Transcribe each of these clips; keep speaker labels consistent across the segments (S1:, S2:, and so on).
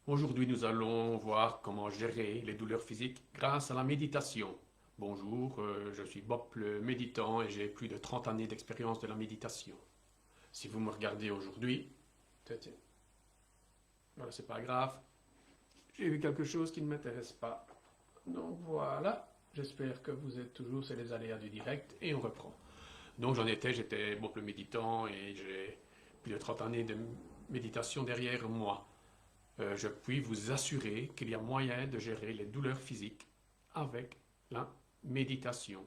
S1: Aujourd'hui, nous allons voir comment gérer les douleurs physiques grâce à la méditation. Bonjour, je suis Bob le méditant et j'ai plus de 30 années d'expérience de la méditation. Si vous me regardez aujourd'hui, voilà, c'est pas grave, j'ai vu quelque chose qui ne m'intéresse pas. Donc voilà, j'espère que vous êtes toujours, c'est les aléas du direct et on reprend. Donc j'étais Bob le méditant et j'ai plus de 30 années de méditation derrière moi. Je puis vous assurer qu'il y a moyen de gérer les douleurs physiques avec la méditation.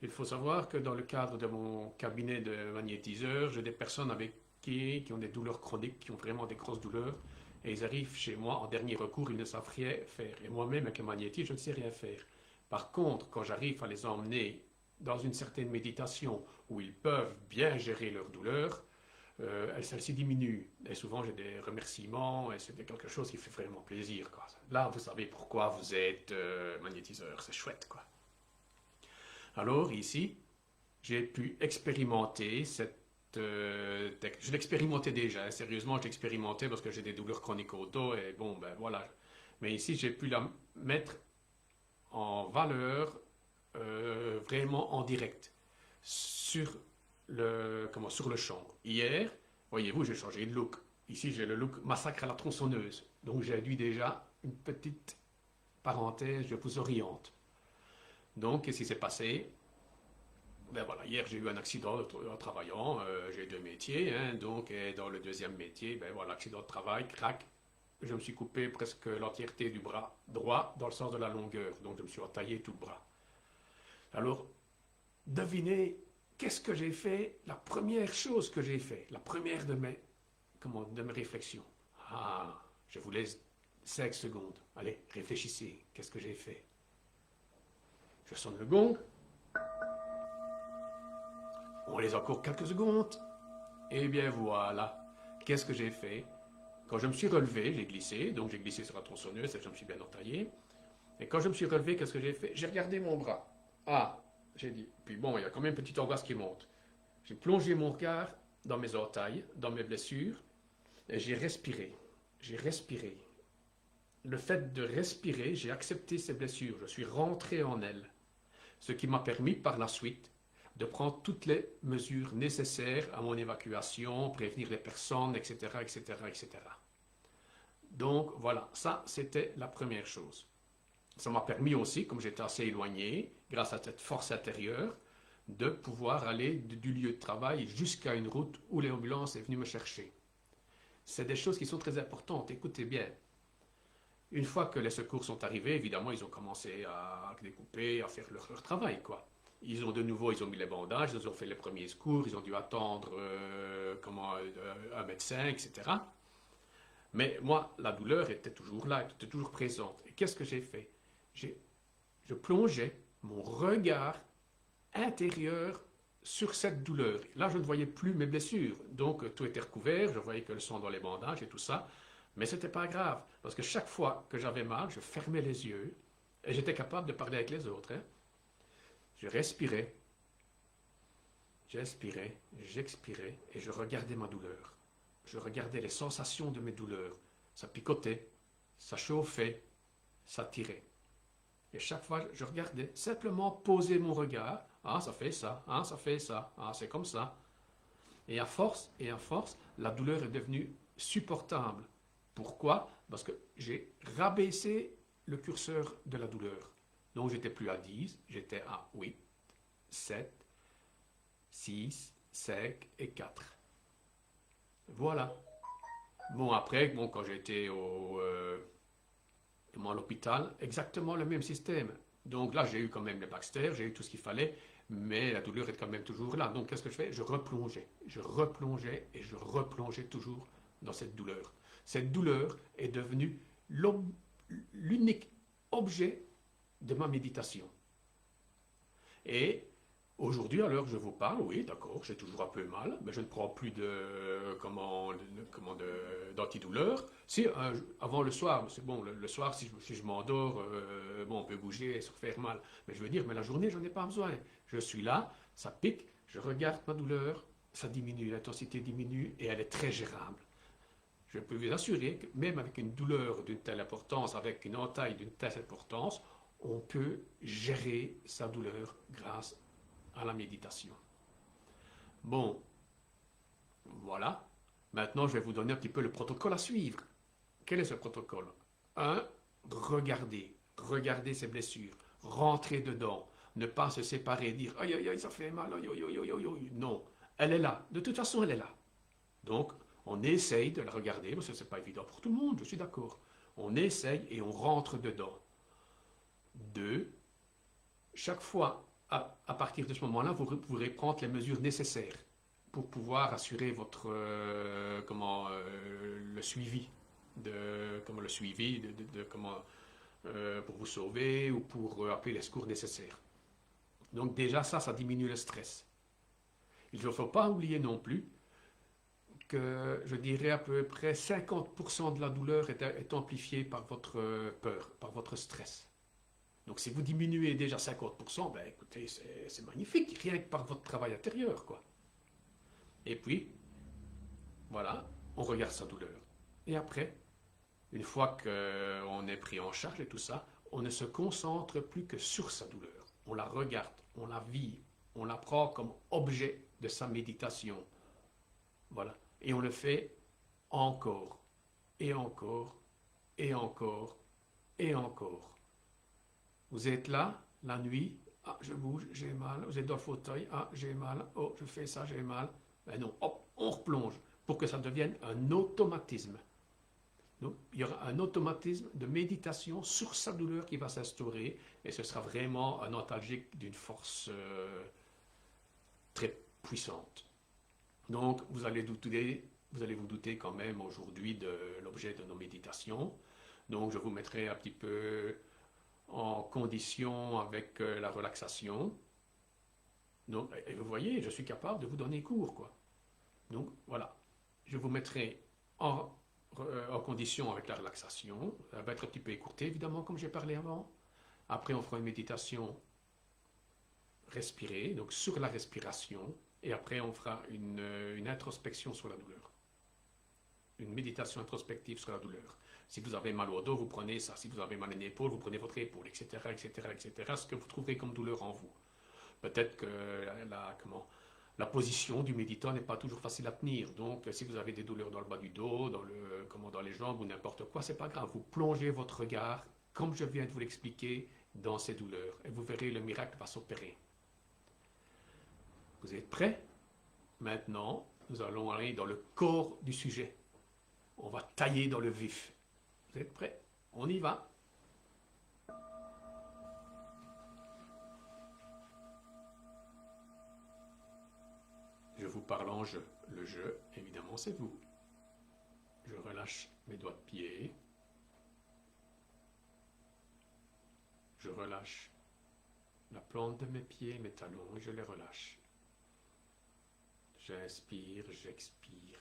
S1: Il faut savoir que dans le cadre de mon cabinet de magnétiseur, j'ai des personnes avec qui ont des douleurs chroniques, qui ont vraiment des grosses douleurs, et ils arrivent chez moi, en dernier recours, ils ne savent rien faire. Et moi-même, avec le magnétisme, je ne sais rien faire. Par contre, quand j'arrive à les emmener dans une certaine méditation où ils peuvent bien gérer leurs douleurs, celle-ci diminue. Et souvent, j'ai des remerciements et c'est quelque chose qui fait vraiment plaisir, quoi. Là, vous savez pourquoi vous êtes magnétiseur. C'est chouette, quoi. Alors, ici, j'ai pu expérimenter cette technique. Je l'expérimentais déjà, hein. Sérieusement, je l'expérimentais parce que j'ai des douleurs chroniques au dos et bon, ben voilà. Mais ici, j'ai pu la mettre en valeur vraiment en direct sur sur le champ. Hier, voyez-vous, j'ai changé de look. Ici, j'ai le look massacre à la tronçonneuse. Donc, j'ai dû déjà une petite parenthèse, je vous oriente. Donc, qu'est-ce qui s'est passé? Ben voilà, hier, j'ai eu un accident en travaillant. J'ai deux métiers, hein, donc, et dans le deuxième métier, ben voilà, accident de travail, crac. Je me suis coupé presque l'entièreté du bras droit dans le sens de la longueur. Donc, je me suis entaillé tout le bras. Alors, devinez qu'est-ce que j'ai fait? La première chose que j'ai fait, la première de mes réflexions. Ah, je vous laisse 5 secondes. Allez, réfléchissez. Qu'est-ce que j'ai fait? Je sonne le gong. On laisse encore quelques secondes. Et bien voilà. Qu'est-ce que j'ai fait? Quand je me suis relevé, j'ai glissé. Donc j'ai glissé sur la tronçonneuse et je me suis bien entaillé. Et quand je me suis relevé, qu'est-ce que j'ai fait? J'ai regardé mon bras. Ah, j'ai dit. Puis bon, il y a quand même une petite angoisse qui monte. J'ai plongé mon regard dans mes entailles, dans mes blessures, et j'ai respiré. J'ai respiré. Le fait de respirer, j'ai accepté ces blessures. Je suis rentré en elles. Ce qui m'a permis par la suite de prendre toutes les mesures nécessaires à mon évacuation, prévenir les personnes, etc., etc., etc. Donc voilà, ça c'était la première chose. Ça m'a permis aussi, comme j'étais assez éloigné, grâce à cette force intérieure, de pouvoir aller du lieu de travail jusqu'à une route où l'ambulance est venue me chercher. C'est des choses qui sont très importantes, écoutez bien. Une fois que les secours sont arrivés, évidemment, ils ont commencé à découper, à faire leur travail, quoi. Ils ont mis les bandages, ils ont fait les premiers secours, ils ont dû attendre un médecin, etc. Mais moi, la douleur était toujours là, elle était toujours présente. Et qu'est-ce que j'ai fait? Je plongeais mon regard intérieur sur cette douleur. Là, je ne voyais plus mes blessures. Donc, tout était recouvert, je voyais que le sang dans les bandages et tout ça. Mais ce n'était pas grave, parce que chaque fois que j'avais mal, je fermais les yeux et j'étais capable de parler avec les autres, hein. Je respirais, j'inspirais, j'expirais et je regardais ma douleur. Je regardais les sensations de mes douleurs. Ça picotait, ça chauffait, ça tirait. Et chaque fois, je regardais, simplement poser mon regard. Ah, ça fait ça, ah, ça fait ça, ah, c'est comme ça. Et à force, la douleur est devenue supportable. Pourquoi? Parce que j'ai rabaissé le curseur de la douleur. Donc, j'étais plus à 10, j'étais à 8, 7, 6, 5 et 4. Voilà. Bon, après, bon, quand j'étais à l'hôpital, exactement le même système. Donc là, j'ai eu quand même les Baxter, j'ai eu tout ce qu'il fallait, mais la douleur est quand même toujours là. Donc qu'est-ce que je fais? Je replongeais et je replongeais toujours dans cette douleur. Cette douleur est devenue l'unique objet de ma méditation. Et aujourd'hui, à l'heure que je vous parle, oui, d'accord, j'ai toujours un peu mal, mais je ne prends plus d'antidouleur. Si, avant le soir, c'est bon, le soir, si je m'endors, bon, on peut bouger et se faire mal. Mais je veux dire, mais la journée, je n'en ai pas besoin. Je suis là, ça pique, je regarde ma douleur, ça diminue, l'intensité diminue et elle est très gérable. Je peux vous assurer que même avec une douleur d'une telle importance, avec une entaille d'une telle importance, on peut gérer sa douleur grâce à la méditation. Bon, voilà. Maintenant, je vais vous donner un petit peu le protocole à suivre. Quel est ce protocole? 1. Regardez ses blessures. Rentrer dedans. Ne pas se séparer, dire aïe aïe aïe, ça fait mal, aïe aïe aïe aïe aïe. Non, elle est là. De toute façon, elle est là. Donc, on essaye de la regarder, parce que ce n'est pas évident pour tout le monde, je suis d'accord. On essaye et on rentre dedans. 2. Chaque fois, à partir de ce moment-là, vous pourrez prendre les mesures nécessaires pour pouvoir assurer votre le suivi pour vous sauver ou pour appeler les secours nécessaires. Donc déjà ça diminue le stress. Il ne faut pas oublier non plus que je dirais à peu près 50% de la douleur est amplifiée par votre peur, par votre stress. Donc si vous diminuez déjà 50%, ben écoutez, c'est magnifique, rien que par votre travail intérieur, quoi. Et puis, voilà, on regarde sa douleur. Et après, une fois qu'on est pris en charge et tout ça, on ne se concentre plus que sur sa douleur. On la regarde, on la vit, on la prend comme objet de sa méditation. Voilà. Et on le fait encore, et encore, et encore, et encore. Vous êtes là, la nuit, ah, je bouge, j'ai mal, vous êtes dans le fauteuil, ah, j'ai mal, oh, je fais ça, j'ai mal. Ben non, hop, on replonge pour que ça devienne un automatisme. Donc, il y aura un automatisme de méditation sur sa douleur qui va s'instaurer et ce sera vraiment un antalgique d'une force très puissante. Donc, vous allez vous douter quand même aujourd'hui de l'objet de nos méditations. Donc, je vous mettrai un petit peu en condition avec la relaxation. Donc, et vous voyez, je suis capable de vous donner cours, quoi. Donc, voilà. Je vous mettrai en condition avec la relaxation. Ça va être un petit peu écourté, évidemment, comme j'ai parlé avant. Après, on fera une méditation respirée, donc sur la respiration. Et après, on fera une introspection sur la douleur. Une méditation introspective sur la douleur. Si vous avez mal au dos, vous prenez ça. Si vous avez mal à une épaule, vous prenez votre épaule, etc., etc., etc. Ce que vous trouverez comme douleur en vous. Peut-être que la position du méditant n'est pas toujours facile à tenir. Donc, si vous avez des douleurs dans le bas du dos, dans les jambes ou n'importe quoi, c'est pas grave. Vous plongez votre regard, comme je viens de vous l'expliquer, dans ces douleurs. Et vous verrez, le miracle va s'opérer. Vous êtes prêts? Maintenant, nous allons aller dans le corps du sujet. On va tailler dans le vif. Vous êtes prêts? On y va. Je vous parle en jeu. Le jeu, évidemment, c'est vous. Je relâche mes doigts de pied. Je relâche la plante de mes pieds, mes talons, et je les relâche. J'inspire, j'expire.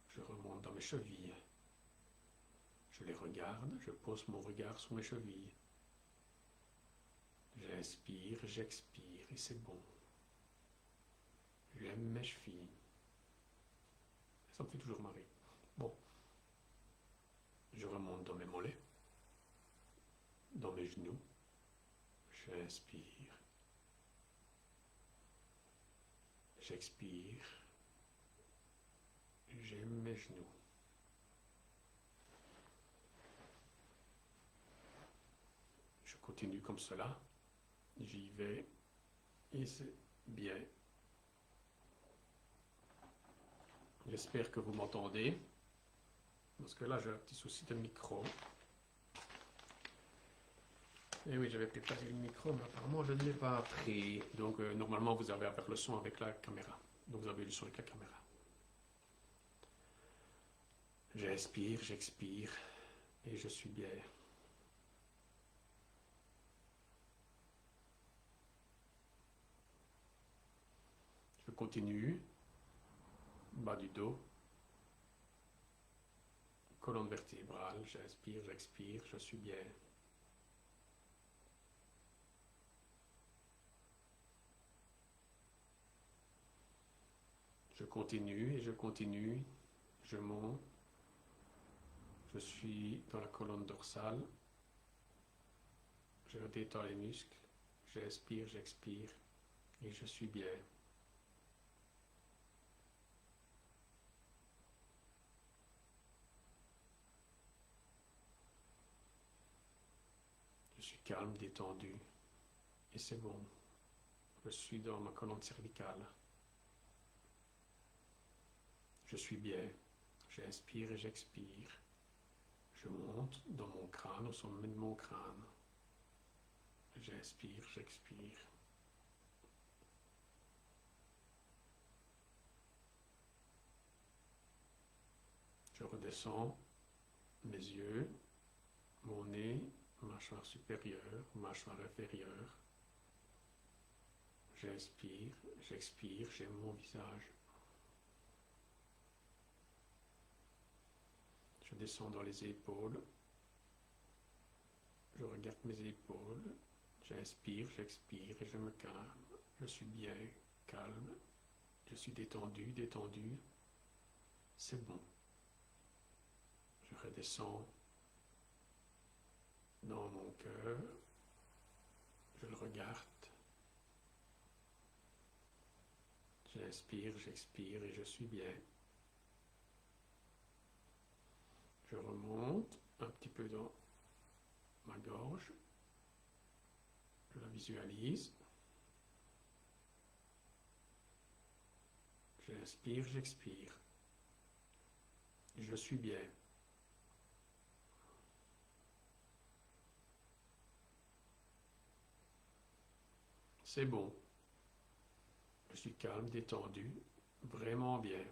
S1: Je remonte dans mes chevilles. Je les regarde, je pose mon regard sur mes chevilles. J'inspire, j'expire, et c'est bon. J'aime mes chevilles. Ça me fait toujours marrer. Bon. Je remonte dans mes mollets, dans mes genoux. J'inspire. J'expire. J'aime mes genoux. Je continue comme cela. J'y vais. Et c'est bien. J'espère que vous m'entendez. Parce que là, j'ai un petit souci de micro. Et oui, j'avais préparé le micro, mais apparemment, je ne l'ai pas pris. Donc, normalement, vous avez à faire le son avec la caméra. Donc, vous avez le son avec la caméra. J'inspire, j'expire. Et je suis bien. Je continue. Bas du dos. Colonne vertébrale. J'inspire, j'expire. Je suis bien. Je continue et je continue. Je monte. Je suis dans la colonne dorsale. Je détends les muscles. J'inspire, j'expire et je suis bien. Je suis calme, détendu et c'est bon. Je suis dans ma colonne cervicale. Je suis bien. J'inspire et j'expire. Je monte dans mon crâne, au sommet de mon crâne. J'inspire, j'expire. Je redescends mes yeux, mon nez, mâchoire supérieure, mâchoire inférieure. J'inspire, j'expire, j'aime mon visage. Je descends dans les épaules. Je regarde mes épaules. J'inspire, j'expire et je me calme. Je suis bien, calme. Je suis détendu, détendu. C'est bon. Je redescends dans mon cœur. Je le regarde. J'inspire, j'expire et je suis bien. Je remonte un petit peu dans ma gorge. Je la visualise. J'inspire, j'expire. Je suis bien. C'est bon. Je suis calme, détendu, vraiment bien.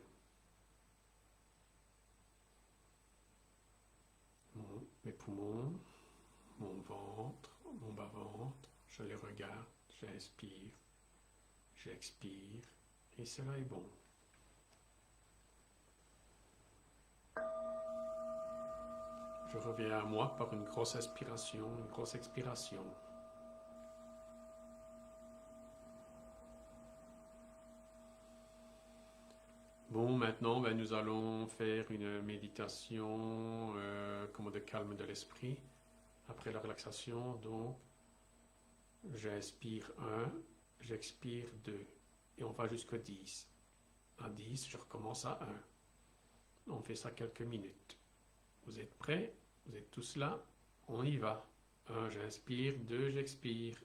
S1: Mes poumons, mon ventre, mon bas-ventre, je les regarde, j'inspire, j'expire, et cela est bon. Je reviens à moi par une grosse inspiration, une grosse expiration. Bon, maintenant, nous allons faire une méditation comme de calme de l'esprit. Après la relaxation, donc, j'inspire 1, j'expire 2. Et on va jusqu'à 10. À 10, je recommence à 1. On fait ça quelques minutes. Vous êtes prêts? Vous êtes tous là? On y va. 1, j'inspire. 2, j'expire.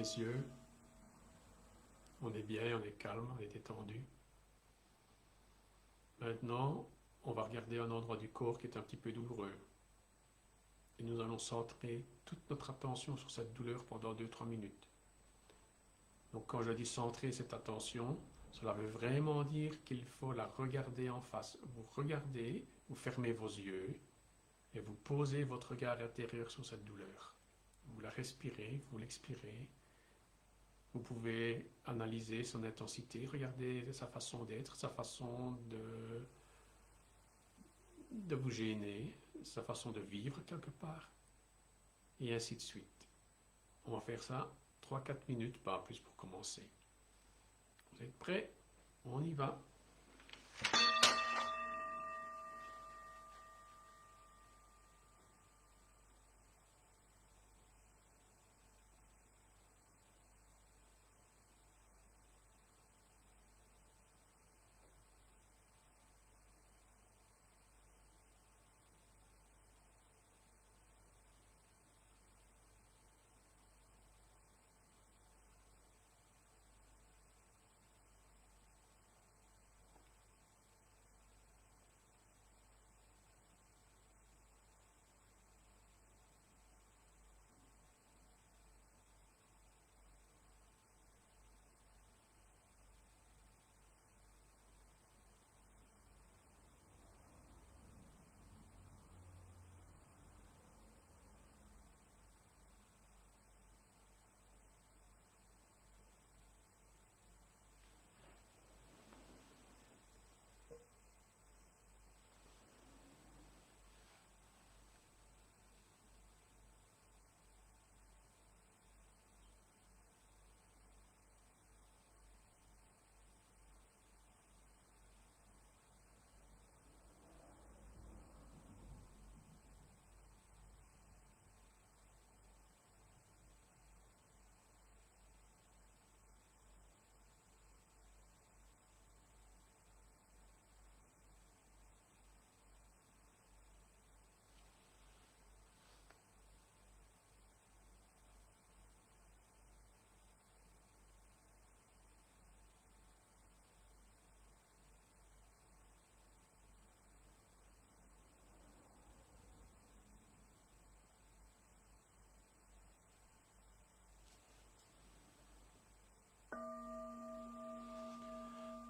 S1: les yeux. On est bien, on est calme, on est détendu. Maintenant, on va regarder un endroit du corps qui est un petit peu douloureux. Et nous allons centrer toute notre attention sur cette douleur pendant 2-3 minutes. Donc quand je dis centrer cette attention, cela veut vraiment dire qu'il faut la regarder en face. Vous regardez, vous fermez vos yeux et vous posez votre regard intérieur sur cette douleur. Vous la respirez, vous l'expirez. Vous pouvez analyser son intensité, regarder sa façon d'être, sa façon de vous gêner, sa façon de vivre quelque part, et ainsi de suite. On va faire ça 3-4 minutes, pas plus pour commencer. Vous êtes prêts? On y va.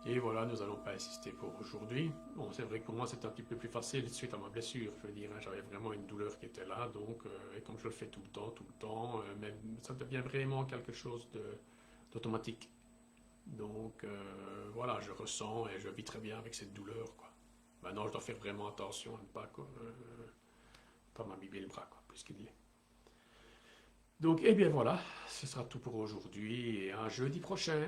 S1: Et voilà, nous n'allons pas insister pour aujourd'hui. Bon, c'est vrai que pour moi, c'est un petit peu plus facile suite à ma blessure. Je veux dire, hein, j'avais vraiment une douleur qui était là, donc, et comme je le fais tout le temps, même, ça devient vraiment quelque chose d'automatique. Donc, voilà, je ressens et je vis très bien avec cette douleur, quoi. Maintenant, je dois faire vraiment attention à ne pas, pas m'abîmer le bras, quoi, plus qu'il l'est. Donc, eh bien voilà, ce sera tout pour aujourd'hui et à jeudi prochain.